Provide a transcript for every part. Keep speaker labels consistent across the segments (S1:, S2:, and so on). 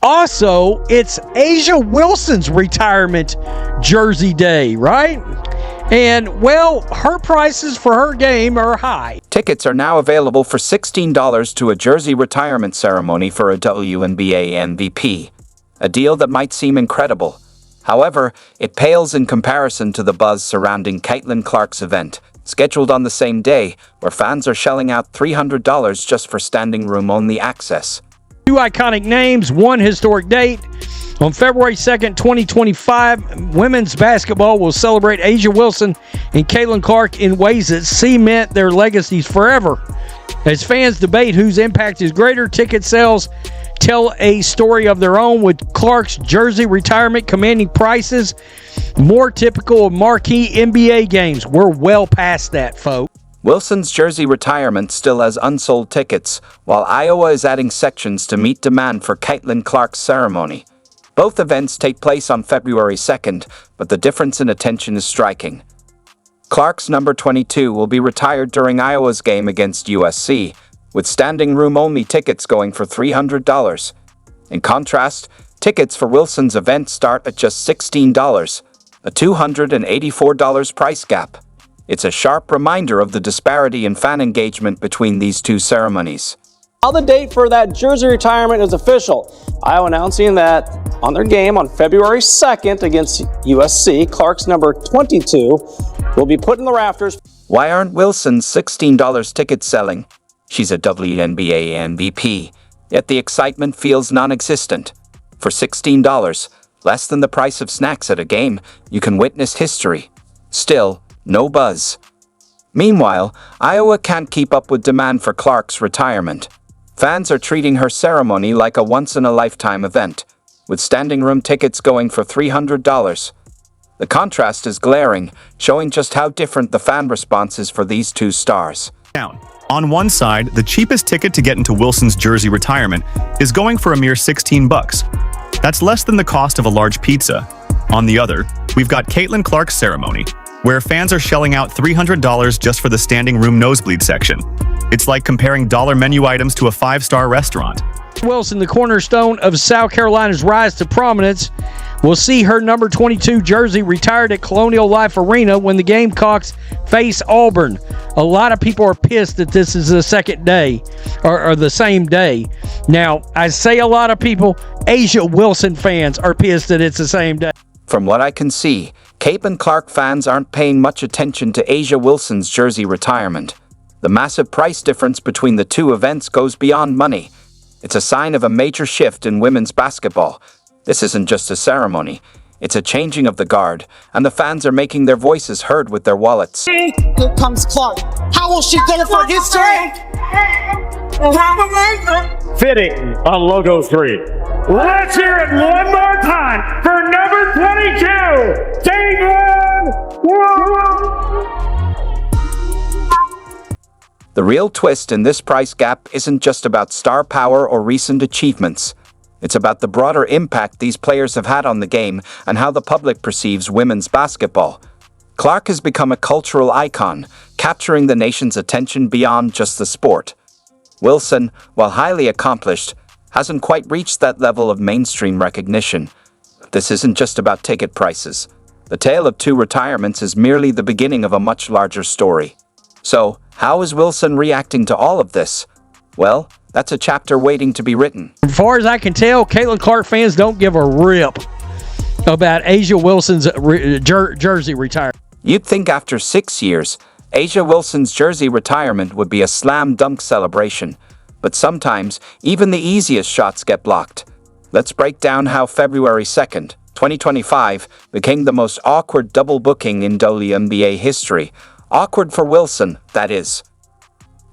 S1: Also, it's A'ja Wilson's retirement jersey day, right? And, well, her prices for her game are high.
S2: Tickets are now available for $16 to a jersey retirement ceremony for a WNBA MVP, a deal that might seem incredible. However, it pales in comparison to the buzz surrounding Caitlin Clark's event, scheduled on the same day, where fans are shelling out $300 just for standing room-only access.
S1: Two iconic names, one historic date. On February 2nd, 2025, women's basketball will celebrate A'ja Wilson and Caitlin Clark in ways that cement their legacies forever. As fans debate whose impact is greater, ticket sales tell a story of their own, with Clark's jersey retirement commanding prices more typical of marquee NBA games. We're well past that, folks.
S2: Wilson's jersey retirement still has unsold tickets, while Iowa is adding sections to meet demand for Caitlin Clark's ceremony. Both events take place on February 2nd, but the difference in attention is striking. Clark's number 22 will be retired during Iowa's game against USC, with standing room-only tickets going for $300. In contrast, tickets for Wilson's event start at just $16, a $284 price gap. It's a sharp reminder of the disparity in fan engagement between these two ceremonies.
S3: Now the date for that jersey retirement is official. Iowa announcing that on their game on February 2nd against USC, Clark's number 22 will be put in the rafters.
S2: Why aren't Wilson's $16 tickets selling? She's a WNBA MVP, yet the excitement feels non-existent. For $16, less than the price of snacks at a game, you can witness history. Still, no buzz. Meanwhile, Iowa can't keep up with demand for Clark's retirement. Fans are treating her ceremony like a once-in-a-lifetime event, with standing room tickets going for $300. The contrast is glaring, showing just how different the fan response is for these two stars.
S4: On one side, the cheapest ticket to get into Wilson's jersey retirement is going for a mere $16. That's less than the cost of a large pizza. On the other, we've got Caitlin Clark's ceremony, where fans are shelling out $300 just for the standing room nosebleed section. It's like comparing dollar menu items to a five-star restaurant.
S1: Wilson, the cornerstone of South Carolina's rise to prominence, will see her number 22 jersey retired at Colonial Life Arena when the Gamecocks face Auburn. A lot of people are pissed that this is the second day, or the same day. Now, I say a lot of people, A'ja Wilson fans are pissed that it's the same day.
S2: From what I can see, Caitlin Clark fans aren't paying much attention to A'ja Wilson's jersey retirement. The massive price difference between the two events goes beyond money. It's a sign of a major shift in women's basketball. This isn't just a ceremony. It's a changing of the guard, and the fans are making their voices heard with their wallets.
S5: Here comes Clark. How will she go for history?
S6: Fitting on Logo 3. Let's hear it one more time for number 22, Caitlin Clark!
S2: The real twist in this price gap isn't just about star power or recent achievements. It's about the broader impact these players have had on the game and how the public perceives women's basketball. Clark has become a cultural icon, capturing the nation's attention beyond just the sport. Wilson, while highly accomplished, hasn't quite reached that level of mainstream recognition. This isn't just about ticket prices. The tale of two retirements is merely the beginning of a much larger story. So, how is Wilson reacting to all of this? Well, that's a chapter waiting to be written.
S1: As far as I can tell, Caitlin Clark fans don't give a rip about A'ja Wilson's jersey retirement.
S2: You'd think after 6 years, A'ja Wilson's jersey retirement would be a slam dunk celebration. But sometimes, even the easiest shots get blocked. Let's break down how February 2nd, 2025 became the most awkward double booking in WNBA history. Awkward for Wilson, that is.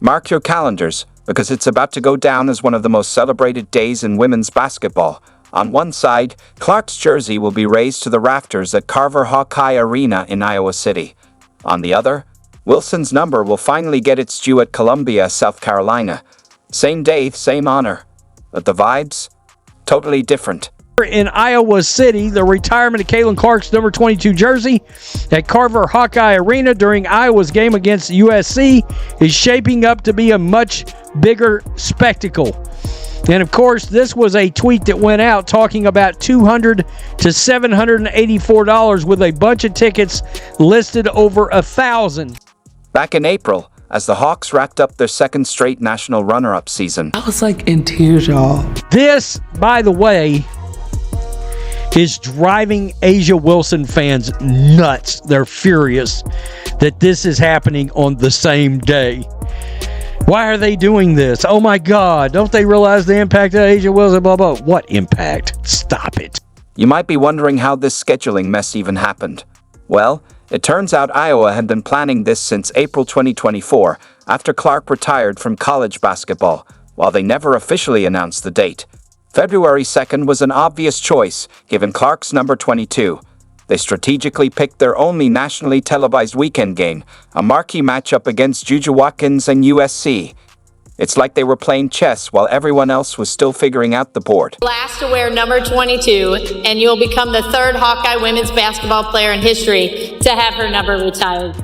S2: Mark your calendars, because it's about to go down as one of the most celebrated days in women's basketball. On one side, Clark's jersey will be raised to the rafters at Carver Hawkeye Arena in Iowa City. On the other, Wilson's number will finally get its due at Columbia, South Carolina. Same day, same honor. But the vibes? Totally different.
S1: In Iowa City, the retirement of Caitlin Clark's number 22 jersey at Carver Hawkeye Arena during Iowa's game against USC is shaping up to be a much bigger spectacle. And of course, this was a tweet that went out talking about $200 to $784 with a bunch of tickets listed over 1,000.
S2: Back in April, as the Hawks racked up their second straight national runner-up season.
S7: I was like in tears, y'all.
S1: This, by the way, is driving Asia Wilson fans nuts. They're furious that this is happening on the same day. Why are they doing this? Oh my God, don't they realize the impact of Asia Wilson, blah, blah. What impact? Stop it.
S2: You might be wondering how this scheduling mess even happened. Well, it turns out Iowa had been planning this since April 2024, after Clark retired from college basketball, while they never officially announced the date. February 2nd was an obvious choice, given Clark's number 22. They strategically picked their only nationally televised weekend game, a marquee matchup against Juju Watkins and USC. It's like they were playing chess while everyone else was still figuring out the board.
S8: Last to wear number 22, and you'll become the third Hawkeye women's basketball player in history to have her number retired.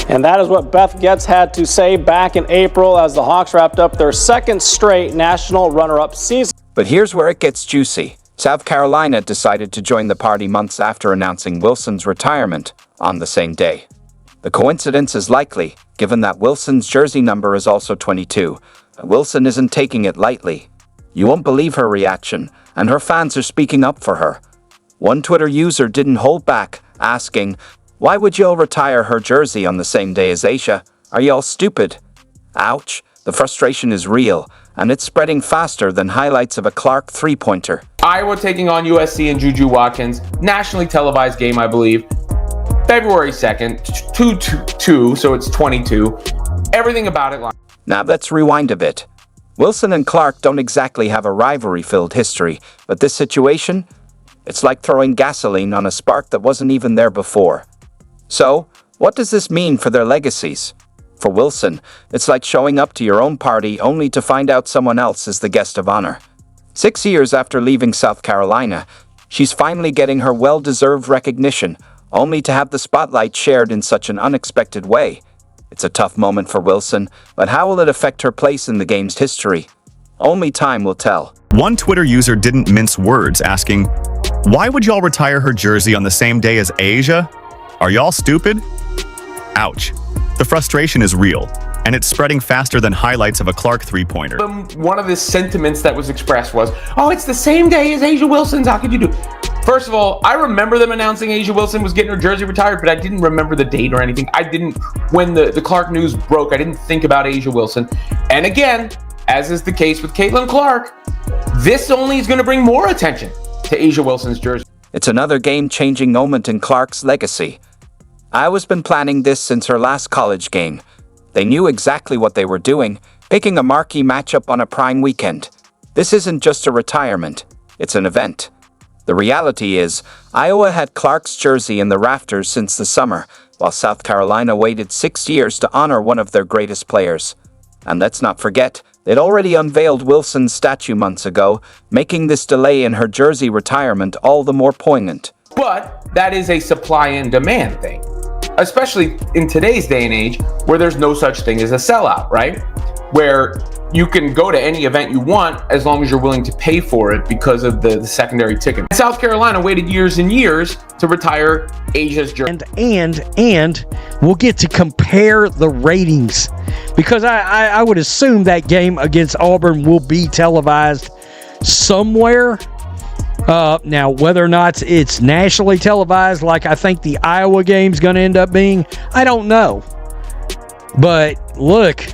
S3: And that is what Beth Getz had to say back in April as the Hawks wrapped up their second straight national runner-up season.
S2: But here's where it gets juicy. South Carolina decided to join the party months after announcing Wilson's retirement on the same day. The coincidence is likely, given that Wilson's jersey number is also 22. Wilson isn't taking it lightly. You won't believe her reaction, and her fans are speaking up for her. One Twitter user didn't hold back, asking, "Why would y'all retire her jersey on the same day as Asia? Are y'all stupid?" Ouch, the frustration is real, and it's spreading faster than highlights of a Clark three-pointer.
S9: Iowa taking on USC and Juju Watkins, nationally televised game, I believe. February 2nd, 2-2, so it's 22. Everything about it.
S2: Now let's rewind a bit. Wilson and Clark don't exactly have a rivalry-filled history, but this situation? It's like throwing gasoline on a spark that wasn't even there before. So, what does this mean for their legacies? For Wilson, it's like showing up to your own party only to find out someone else is the guest of honor. 6 years after leaving South Carolina, she's finally getting her well-deserved recognition, only to have the spotlight shared in such an unexpected way. It's a tough moment for Wilson, but how will it affect her place in the game's history? Only time will tell.
S4: One Twitter user didn't mince words, asking, "Why would y'all retire her jersey on the same day as Asia? Are y'all stupid?" Ouch. The frustration is real, and it's spreading faster than highlights of a Clark three-pointer.
S9: One of the sentiments that was expressed was, "Oh, it's the same day as Asia Wilson's. How could you do?" First of all, I remember them announcing Asia Wilson was getting her jersey retired, but I didn't remember the date or anything. When the Clark news broke, I didn't think about Asia Wilson. And again, as is the case with Caitlin Clark, this only is going to bring more attention to Asia Wilson's jersey.
S2: It's another game-changing moment in Clark's legacy. Iowa's been planning this since her last college game. They knew exactly what they were doing, picking a marquee matchup on a prime weekend. This isn't just a retirement, it's an event. The reality is, Iowa had Clark's jersey in the rafters since the summer, while South Carolina waited 6 years to honor one of their greatest players. And let's not forget, they'd already unveiled Wilson's statue months ago, making this delay in her jersey retirement all the more poignant.
S9: But that is a supply and demand thing, especially in today's day and age where there's no such thing as a sellout, right? Where you can go to any event you want as long as you're willing to pay for it because of the secondary ticket. South Carolina waited years and years to retire Asia's jersey.
S1: And we'll get to compare the ratings, because I would assume that game against Auburn will be televised somewhere. Now, whether or not it's nationally televised, like I think the Iowa game's going to end up being, I don't know. But look,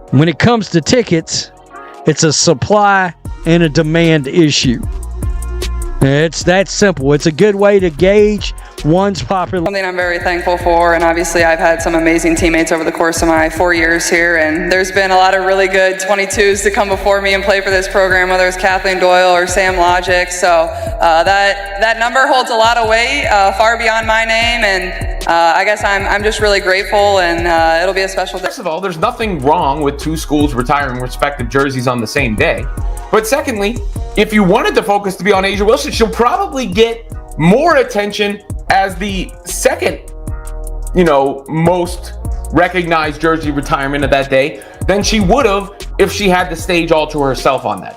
S1: when it comes to tickets, it's a supply and a demand issue. It's that simple. It's a good way to gauge one's popularity.
S10: Something I'm very thankful for, and obviously I've had some amazing teammates over the course of my 4 years here, and there's been a lot of really good 22s to come before me and play for this program, whether it's Kathleen Doyle or Sam Logic. So that number holds a lot of weight, far beyond my name, and I guess I'm just really grateful, and it'll be a special day.
S9: First of all, there's nothing wrong with two schools retiring respective jerseys on the same day. But secondly, if you wanted the focus to be on Asia Wilson, she'll probably get more attention as the second, most recognize jersey retirement of that day than she would have if she had the stage all to herself on that.